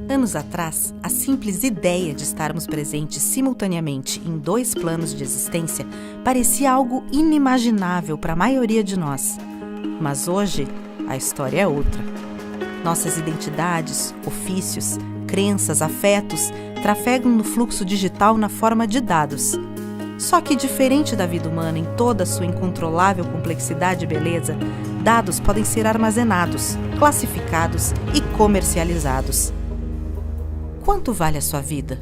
Anos atrás, a simples ideia de estarmos presentes simultaneamente em 2 planos de existência parecia algo inimaginável para a maioria de nós. Mas hoje, a história é outra. Nossas identidades, ofícios, crenças, afetos trafegam no fluxo digital na forma de dados. Só que, diferente da vida humana em toda a sua incontrolável complexidade e beleza, dados podem ser armazenados, classificados e comercializados. Quanto vale a sua vida?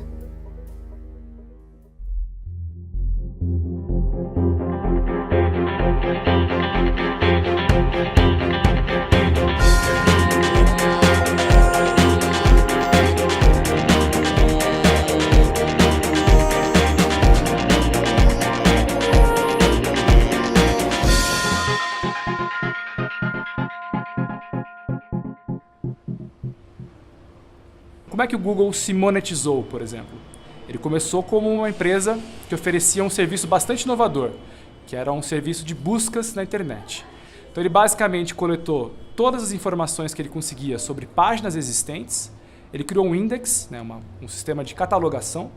Como é que o Google se monetizou, por exemplo? Ele começou como uma empresa que oferecia um serviço bastante inovador, que era um serviço de buscas na internet. Então ele basicamente coletou todas as informações que ele conseguia sobre páginas existentes, ele criou um index, um sistema de catalogação,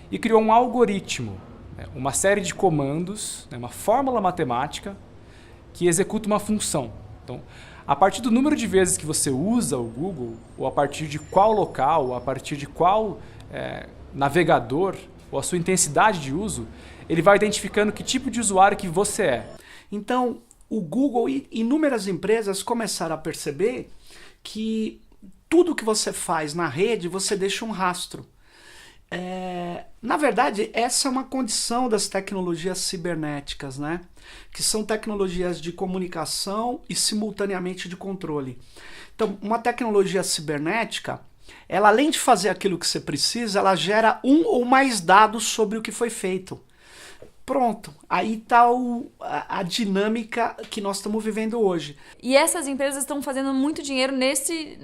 e criou um algoritmo, uma série de comandos, uma fórmula matemática que executa uma função. Então, a partir do número de vezes que você usa o Google, ou a partir de qual local, ou a partir de qual navegador, ou a sua intensidade de uso, ele vai identificando que tipo de usuário que você é. Então, o Google e inúmeras empresas começaram a perceber que tudo que você faz na rede, você deixa um rastro. Na verdade, essa é uma condição das tecnologias cibernéticas, né? Que são tecnologias de comunicação e simultaneamente de controle. Então, uma tecnologia cibernética, ela além de fazer aquilo que você precisa, ela gera um ou mais dados sobre o que foi feito. Pronto, aí está a dinâmica que nós estamos vivendo hoje. E essas empresas estão fazendo muito dinheiro nesse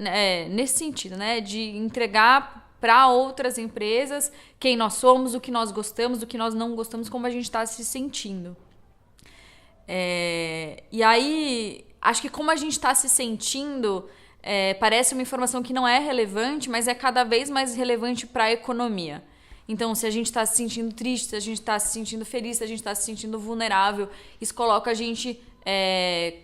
sentido, né? De entregar para outras empresas quem nós somos, o que nós gostamos, o que nós não gostamos, como a gente está se sentindo. E aí, acho que como a gente está se sentindo, parece uma informação que não é relevante, mas é cada vez mais relevante para a economia. Então, se a gente está se sentindo triste, se a gente está se sentindo feliz, se a gente está se sentindo vulnerável, isso coloca a gente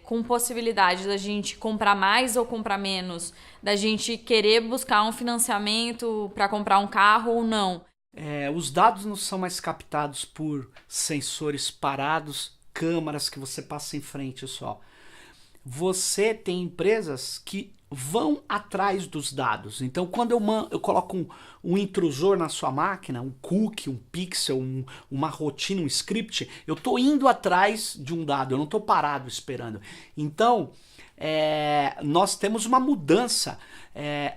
com possibilidade da gente comprar mais ou comprar menos, da gente querer buscar um financiamento para comprar um carro ou não. Os dados não são mais captados por sensores parados, câmaras que você passa em frente só. Você tem empresas que vão atrás dos dados. Então, quando eu coloco um intrusor na sua máquina, um cookie, um pixel, uma rotina, um script, eu estou indo atrás de um dado, eu não estou parado esperando. Então, nós temos uma mudança.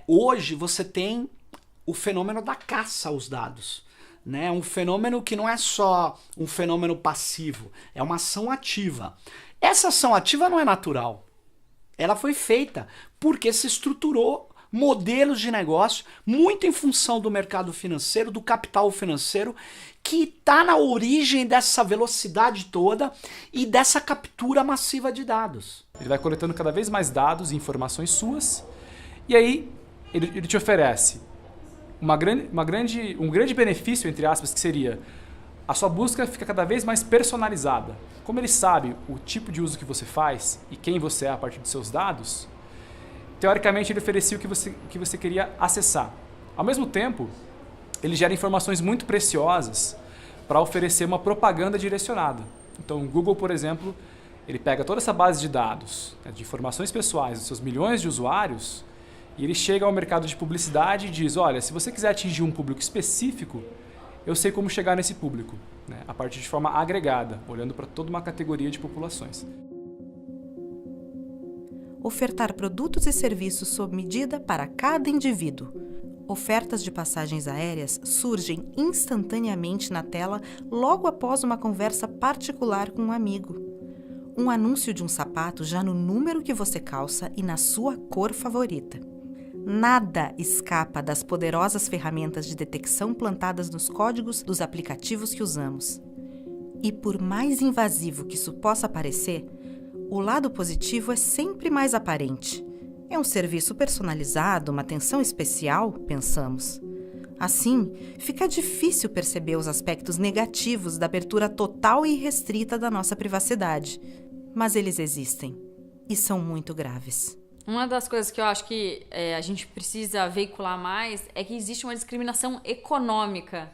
Hoje você tem o fenômeno da caça aos dados. Né? Um fenômeno que não é só um fenômeno passivo, é uma ação ativa. Essa ação ativa não é natural. Ela foi feita porque se estruturou modelos de negócio muito em função do mercado financeiro, do capital financeiro, que está na origem dessa velocidade toda e dessa captura massiva de dados. Ele vai coletando cada vez mais dados e informações suas, e aí ele te oferece um grande benefício, entre aspas, que seria a sua busca fica cada vez mais personalizada. Como ele sabe o tipo de uso que você faz e quem você é a partir dos seus dados, teoricamente ele oferecia o que você queria acessar. Ao mesmo tempo, ele gera informações muito preciosas para oferecer uma propaganda direcionada. Então o Google, por exemplo, ele pega toda essa base de dados, de informações pessoais dos seus milhões de usuários, e ele chega ao mercado de publicidade e diz, olha, se você quiser atingir um público específico, eu sei como chegar nesse público, a partir de forma agregada, olhando para toda uma categoria de populações. Ofertar produtos e serviços sob medida para cada indivíduo. Ofertas de passagens aéreas surgem instantaneamente na tela logo após uma conversa particular com um amigo. Um anúncio de um sapato já no número que você calça e na sua cor favorita. Nada escapa das poderosas ferramentas de detecção plantadas nos códigos dos aplicativos que usamos. E por mais invasivo que isso possa parecer, o lado positivo é sempre mais aparente. É um serviço personalizado, uma atenção especial, pensamos. Assim, fica difícil perceber os aspectos negativos da abertura total e irrestrita da nossa privacidade. Mas eles existem e são muito graves. Uma das coisas que eu acho que a gente precisa veicular mais é que existe uma discriminação econômica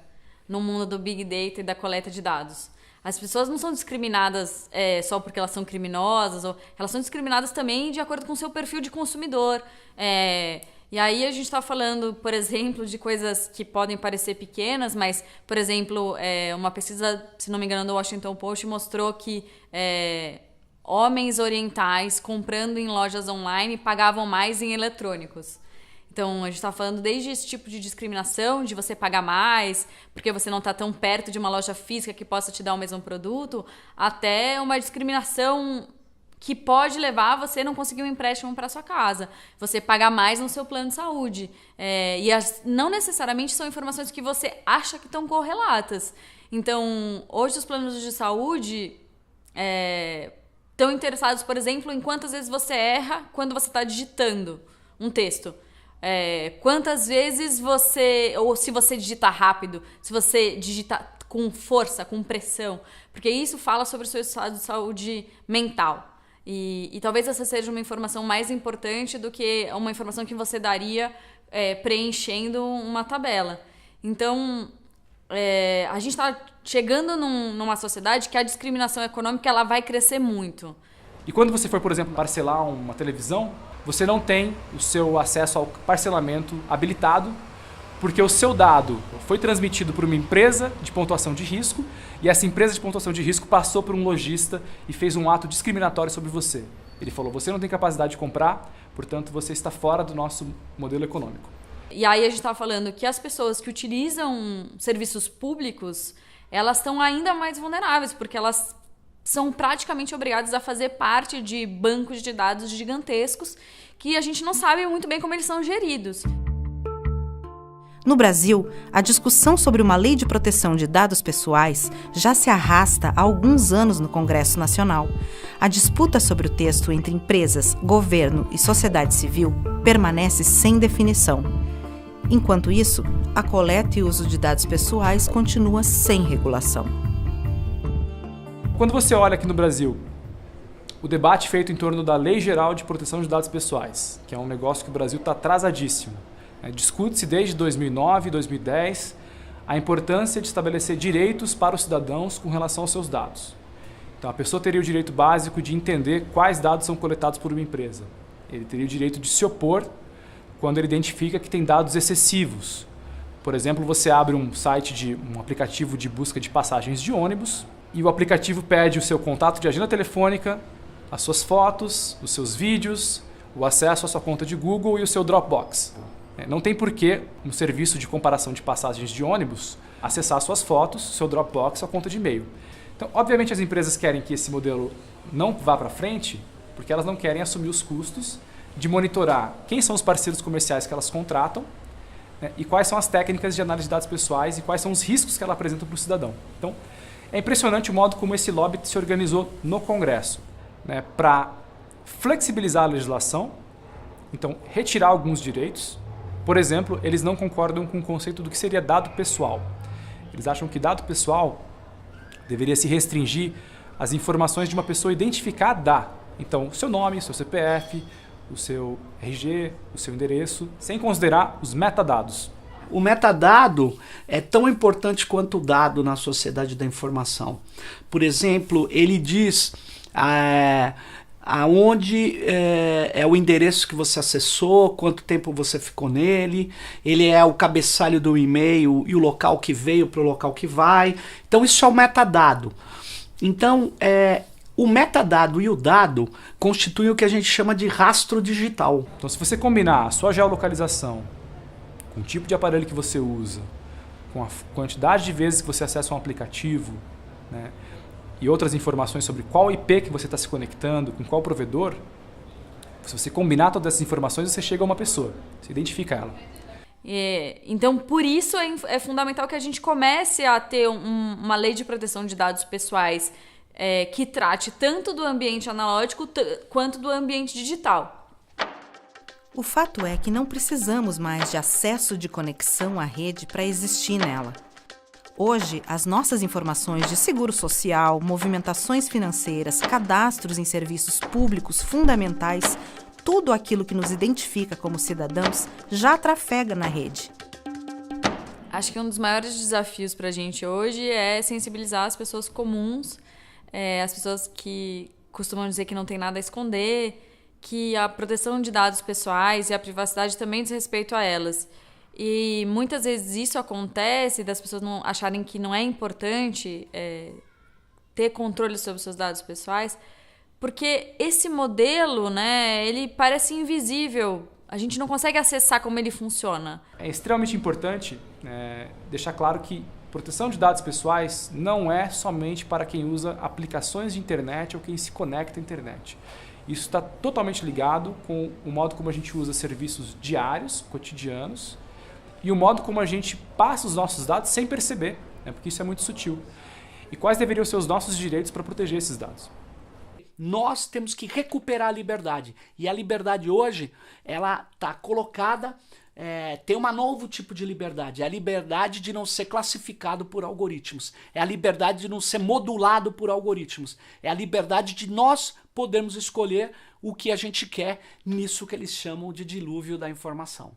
no mundo do Big Data e da coleta de dados. As pessoas não são discriminadas só porque elas são criminosas, ou elas são discriminadas também de acordo com o seu perfil de consumidor. E aí a gente está falando, por exemplo, de coisas que podem parecer pequenas, mas, por exemplo, uma pesquisa, se não me engano, do Washington Post mostrou que homens orientais comprando em lojas online pagavam mais em eletrônicos. Então, a gente está falando desde esse tipo de discriminação, de você pagar mais, porque você não está tão perto de uma loja física que possa te dar o mesmo produto, até uma discriminação que pode levar a você não conseguir um empréstimo para sua casa, você pagar mais no seu plano de saúde. Não necessariamente são informações que você acha que estão correlatas. Então, hoje os planos de saúde estão interessados, por exemplo, em quantas vezes você erra quando você está digitando um texto. Quantas vezes ou se você digita rápido, se você digita com força, com pressão, porque isso fala sobre o seu estado de saúde mental. E talvez essa seja uma informação mais importante do que uma informação que você daria preenchendo uma tabela. Então, a gente está chegando numa sociedade que a discriminação econômica ela vai crescer muito. E quando você for, por exemplo, parcelar uma televisão, você não tem o seu acesso ao parcelamento habilitado, porque o seu dado foi transmitido por uma empresa de pontuação de risco e essa empresa de pontuação de risco passou por um lojista e fez um ato discriminatório sobre você. Ele falou, você não tem capacidade de comprar, portanto você está fora do nosso modelo econômico. E aí a gente está falando que as pessoas que utilizam serviços públicos, elas estão ainda mais vulneráveis, porque elas são praticamente obrigadas a fazer parte de bancos de dados gigantescos que a gente não sabe muito bem como eles são geridos. No Brasil, a discussão sobre uma lei de proteção de dados pessoais já se arrasta há alguns anos no Congresso Nacional. A disputa sobre o texto entre empresas, governo e sociedade civil permanece sem definição. Enquanto isso, a coleta e uso de dados pessoais continua sem regulação. Quando você olha aqui no Brasil, o debate feito em torno da Lei Geral de Proteção de Dados Pessoais, que é um negócio que o Brasil está atrasadíssimo. Discute-se desde 2009 e 2010 a importância de estabelecer direitos para os cidadãos com relação aos seus dados. Então, a pessoa teria o direito básico de entender quais dados são coletados por uma empresa. Ele teria o direito de se opor quando ele identifica que tem dados excessivos. Por exemplo, você abre um aplicativo de busca de passagens de ônibus e o aplicativo pede o seu contato de agenda telefônica, as suas fotos, os seus vídeos, o acesso à sua conta de Google e o seu Dropbox. Não tem porquê um serviço de comparação de passagens de ônibus acessar suas fotos, seu Dropbox, sua conta de e-mail. Então, obviamente, as empresas querem que esse modelo não vá para frente, porque elas não querem assumir os custos de monitorar quem são os parceiros comerciais que elas contratam, e quais são as técnicas de análise de dados pessoais e quais são os riscos que ela apresenta para o cidadão. Então, é impressionante o modo como esse lobby se organizou no Congresso, para flexibilizar a legislação, então retirar alguns direitos. Por exemplo, eles não concordam com o conceito do que seria dado pessoal. Eles acham que dado pessoal deveria se restringir às informações de uma pessoa identificada. Então, o seu nome, o seu CPF, o seu RG, o seu endereço, sem considerar os metadados. O metadado é tão importante quanto o dado na sociedade da informação. Por exemplo, ele diz aonde é o endereço que você acessou, quanto tempo você ficou nele, ele é o cabeçalho do e-mail e o local que veio para o local que vai. Então isso é o metadado. Então o metadado e o dado constituem o que a gente chama de rastro digital. Então se você combinar a sua geolocalização com o tipo de aparelho que você usa, com a quantidade de vezes que você acessa um aplicativo, e outras informações sobre qual IP que você está se conectando, com qual provedor, se você combinar todas essas informações, você chega a uma pessoa, você identifica ela. Então, por isso é fundamental que a gente comece a ter uma lei de proteção de dados pessoais que trate tanto do ambiente analógico quanto do ambiente digital. O fato é que não precisamos mais de acesso de conexão à rede para existir nela. Hoje, as nossas informações de seguro social, movimentações financeiras, cadastros em serviços públicos fundamentais, tudo aquilo que nos identifica como cidadãos já trafega na rede. Acho que um dos maiores desafios para a gente hoje é sensibilizar as pessoas comuns, as pessoas que costumam dizer que não tem nada a esconder, que a proteção de dados pessoais e a privacidade também diz respeito a elas. E muitas vezes isso acontece das pessoas não acharem que não é importante ter controle sobre os seus dados pessoais, porque esse modelo, né, ele parece invisível. A gente não consegue acessar como ele funciona. É extremamente importante deixar claro que proteção de dados pessoais não é somente para quem usa aplicações de internet ou quem se conecta à internet. Isso está totalmente ligado com o modo como a gente usa serviços diários, cotidianos, e o modo como a gente passa os nossos dados sem perceber, porque isso é muito sutil. E quais deveriam ser os nossos direitos para proteger esses dados? Nós temos que recuperar a liberdade. E a liberdade hoje, ela está colocada, tem um novo tipo de liberdade. É a liberdade de não ser classificado por algoritmos. É a liberdade de não ser modulado por algoritmos. É a liberdade de nós podermos escolher o que a gente quer nisso que eles chamam de dilúvio da informação.